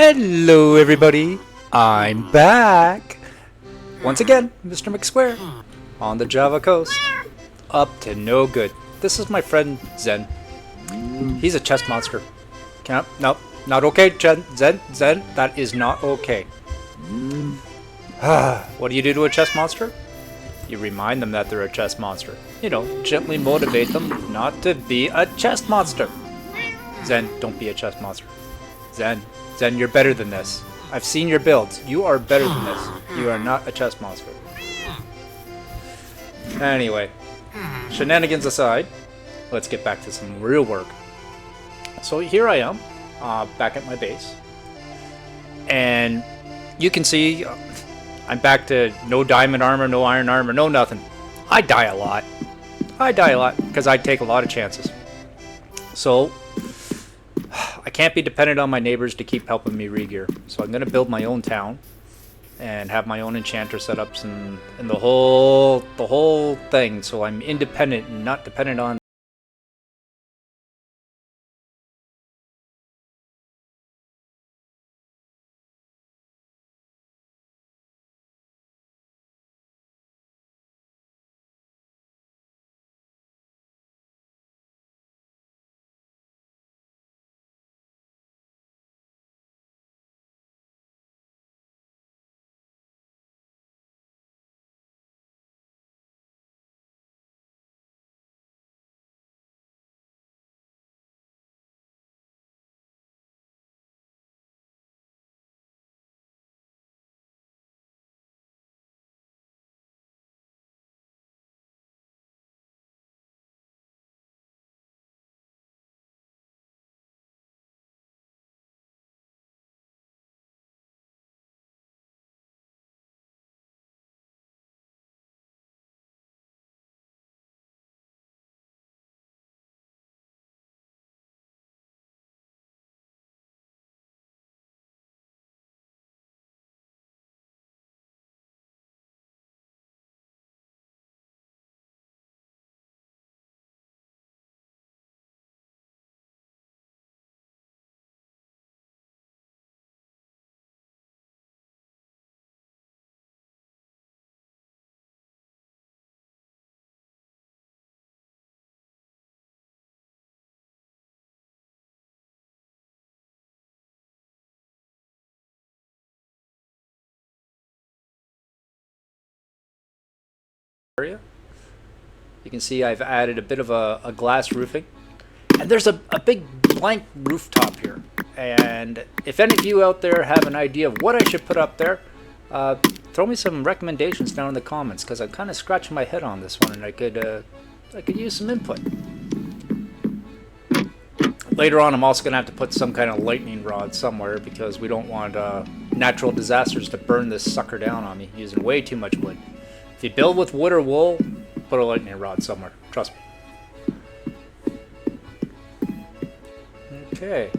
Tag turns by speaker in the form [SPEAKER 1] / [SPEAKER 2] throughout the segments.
[SPEAKER 1] Hello everybody, I'm back! Once again, Mr. McSquare, on the Java coast. Up to no good. This is my friend Zen. He's a chest monster. Nope, not okay, Zen, that is not okay. What do you do to a chest monster? You remind them that they're a chest monster. You know, gently motivate them not to be a chest monster. Zen, don't be a chest monster. Zen, you're better than this. I've seen your builds. You are better than this. You are not a chest monster. Anyway, shenanigans aside, let's get back to some real work. So here I am, back at my base. And you can see I'm back to no diamond armor, no iron armor, no nothing. I die a lot. Because I take a lot of chances. So I can't be dependent on my neighbors to keep helping me re-gear. So I'm going to build my own town and have my own enchanter setups and the whole thing. So I'm independent and not dependent on area. You can see I've added a bit of a glass roofing. And there's a big blank rooftop here. And if any of you out there have an idea of what I should put up there, throw me some recommendations down in the comments, because I'm kind of scratching my head on this one, and I could use some input. Later on, I'm also going to have to put some kind of lightning rod somewhere, because we don't want natural disasters to burn this sucker down on me, using way too much wood. If you build with wood or wool, put a lightning rod somewhere. Trust me. Okay.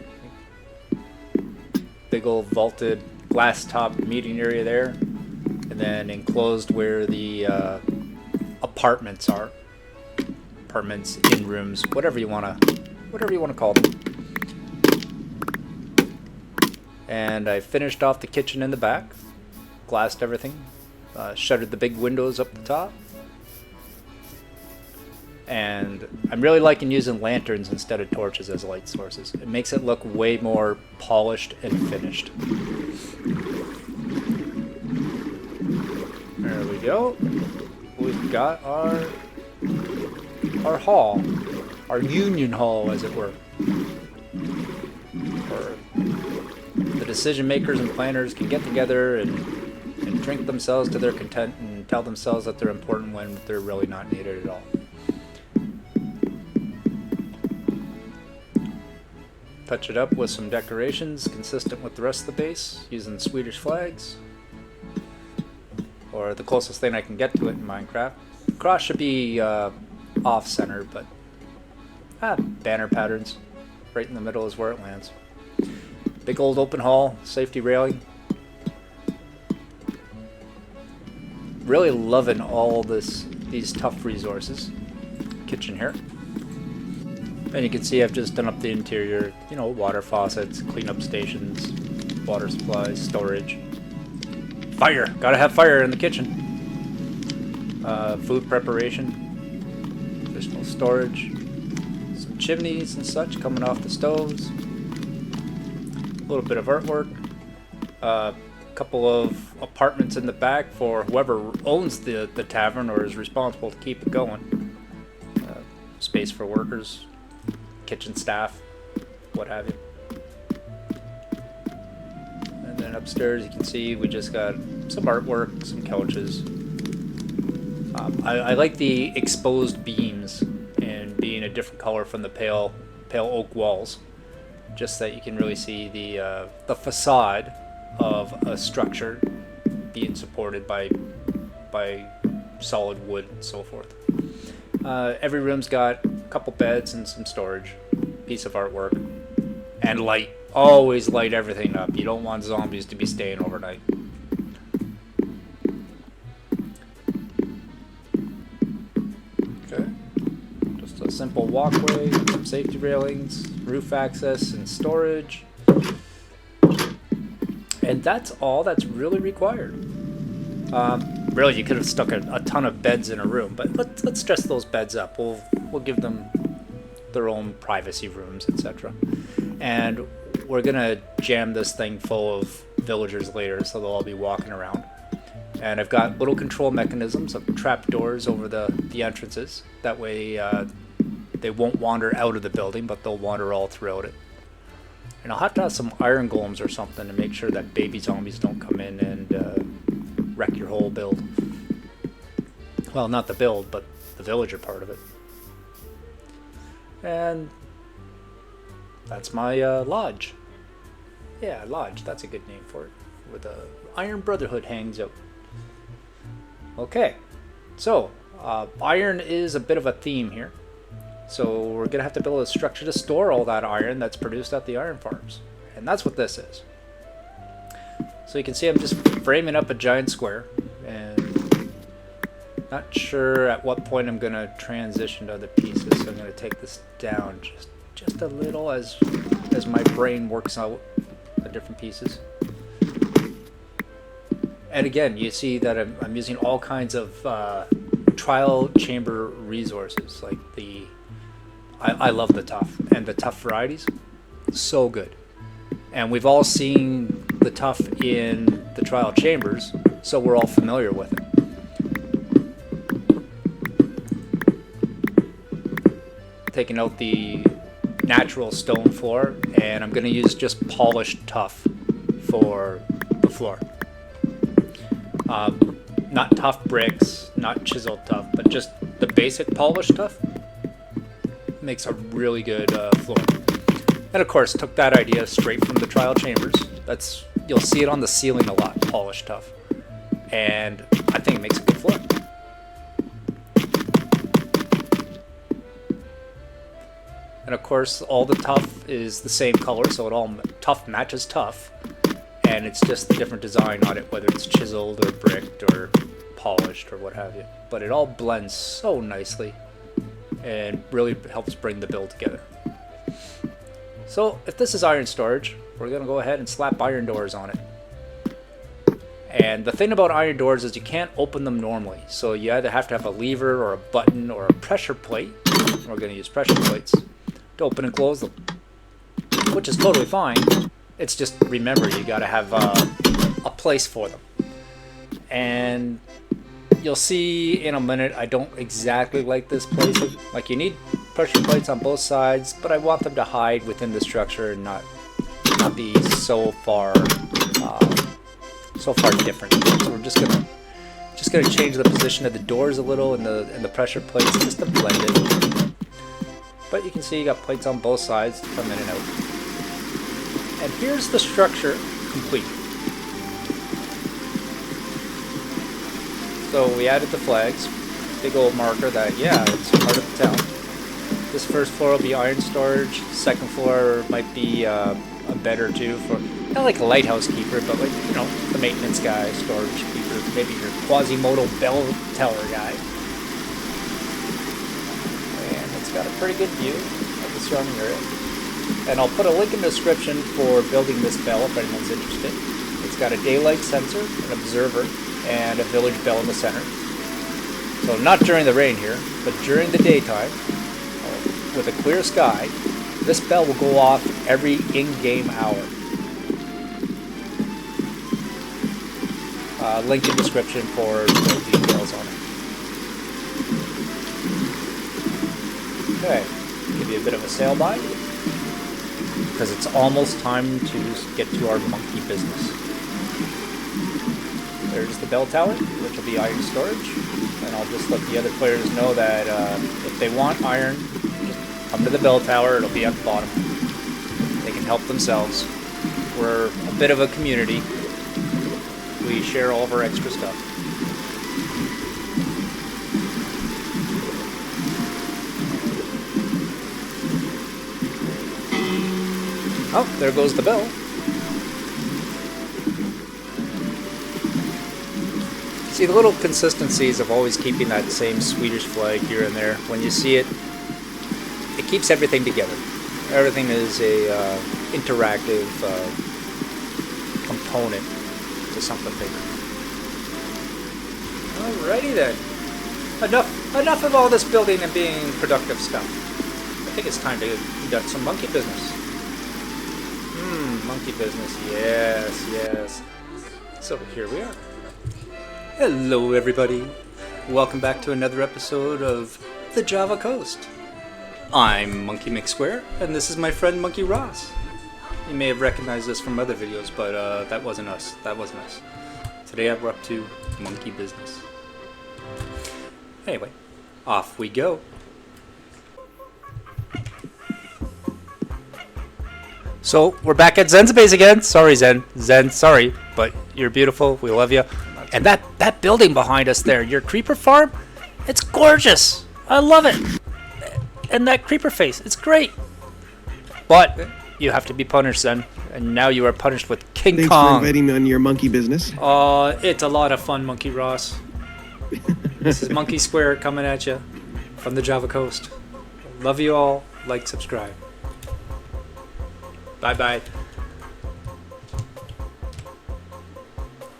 [SPEAKER 1] Big old vaulted glass top meeting area there, and then enclosed where the apartments are. Apartments, in rooms, whatever you wanna call them. And I finished off the kitchen in the back, glassed everything, shuttered the big windows up the top. And I'm really liking using lanterns instead of torches as light sources. It makes it look way more polished and finished. There we go. We've got our hall, our union hall, as it were. Where the decision makers and planners can get together and drink themselves to their content and tell themselves that they're important when they're really not needed at all. Touch it up with some decorations consistent with the rest of the base, using Swedish flags, or the closest thing I can get to it in Minecraft. The cross should be off-center, but banner patterns. Right in the middle is where it lands. Big old open hall, safety railing. Really loving all these tough resources. Kitchen here. And you can see I've just done up the interior, you know, water faucets, cleanup stations, water supplies, storage. Fire! Gotta have fire in the kitchen. Food preparation, additional storage, some chimneys and such coming off the stoves, a little bit of artwork, a couple of apartments in the back for whoever owns the tavern or is responsible to keep it going, space for workers, kitchen staff, what have you. And then upstairs you can see we just got some artwork, some couches. I like the exposed beams and being a different color from the pale oak walls, just that you can really see the facade of a structure being supported by solid wood and so forth. Every room's got a couple beds and some storage, piece of artwork, and light. Always light everything up. You don't want zombies to be staying overnight. Simple walkway, some safety railings, roof access, and storage. And that's all that's really required. Really, you could have stuck a ton of beds in a room, but let's dress those beds up. We'll give them their own privacy rooms, etc. And we're gonna jam this thing full of villagers later, so they'll all be walking around. And I've got little control mechanisms of trapdoors over the entrances. That way they won't wander out of the building, but they'll wander all throughout it. And I'll have to have some iron golems or something to make sure that baby zombies don't come in and wreck your whole build. Well, not the build, but the villager part of it. And that's my lodge. Yeah, lodge, that's a good name for it. Where the Iron Brotherhood hangs out. Okay, so iron is a bit of a theme here. So we're going to have to build a structure to store all that iron that's produced at the iron farms. And that's what this is. So you can see I'm just framing up a giant square. And not sure at what point I'm going to transition to other pieces. So I'm going to take this down just a little as my brain works out the different pieces. And again, you see that I'm using all kinds of trial chamber resources, like I love the tough, and the tough varieties, so good. And we've all seen the tough in the trial chambers, so we're all familiar with it. Taking out the natural stone floor, and I'm going to use just polished tough for the floor. Not tough bricks, not chiseled tough, but just the basic polished tough. Makes a really good floor. And of course, took that idea straight from the trial chambers. You'll see it on the ceiling a lot, polished tough. And I think it makes a good floor. And of course, all the tough is the same color, so it all tough matches tough. And it's just the different design on it, whether it's chiseled or bricked or polished or what have you. But it all blends so nicely and really helps bring the build together. So if this is iron storage, we're going to go ahead and slap iron doors on it. And the thing about iron doors is you can't open them normally. So you either have to have a lever or a button or a pressure plate. We're going to use pressure plates to open and close them, which is totally fine. It's just, remember, you got to have a place for them. And you'll see in a minute, I don't exactly like this placing. Like, you need pressure plates on both sides, but I want them to hide within the structure and not be so far different. So we're just gonna change the position of the doors a little and the pressure plates just to blend it. But you can see you got plates on both sides to come in and out. And here's the structure complete. So we added the flags, big old marker that, yeah, it's part of the town. This first floor will be iron storage. Second floor might be a bed or two for, not like a lighthouse keeper, but like, you know, the maintenance guy, storage keeper, maybe your Quasimodo bell teller guy. And it's got a pretty good view of the surrounding area. And I'll put a link in the description for building this bell if anyone's interested. It's got a daylight sensor, an observer, and a village bell in the center. So not during the rain here, but during the daytime, with a clear sky, this bell will go off every in-game hour. Link in the description for the details on it. Okay, give you a bit of a sail by, because it's almost time to get to our monkey business. There's the bell tower, which will be iron storage, and I'll just let the other players know that if they want iron, just come to the bell tower, it'll be at the bottom. They can help themselves. We're a bit of a community. We share all of our extra stuff. Oh, there goes the bell. See, the little consistencies of always keeping that same Swedish flag here and there. When you see it, it keeps everything together. Everything is a interactive component to something bigger. Alrighty then. Enough of all this building and being productive stuff. I think it's time to conduct some monkey business. Monkey business, yes. So here we are. Hello everybody. Welcome back to another episode of the Java Coast. I'm Monkey McSquare, and this is my friend Monkey Ross. You may have recognized this from other videos, but that wasn't us. Today we're up to monkey business. Anyway, off we go. So, we're back at Zen's base again. Sorry, Zen. Zen, sorry, but you're beautiful. We love you. And that building behind us there, your creeper farm, it's gorgeous. I love it. And that creeper face, it's great. But you have to be punished, Zen. And now you are punished with King Kong.
[SPEAKER 2] Thanks for inviting me on your monkey business.
[SPEAKER 1] It's a lot of fun, Monkey Ross. This is Monkey Square coming at you from the Java Coast. Love you all. Like, subscribe. Bye-bye.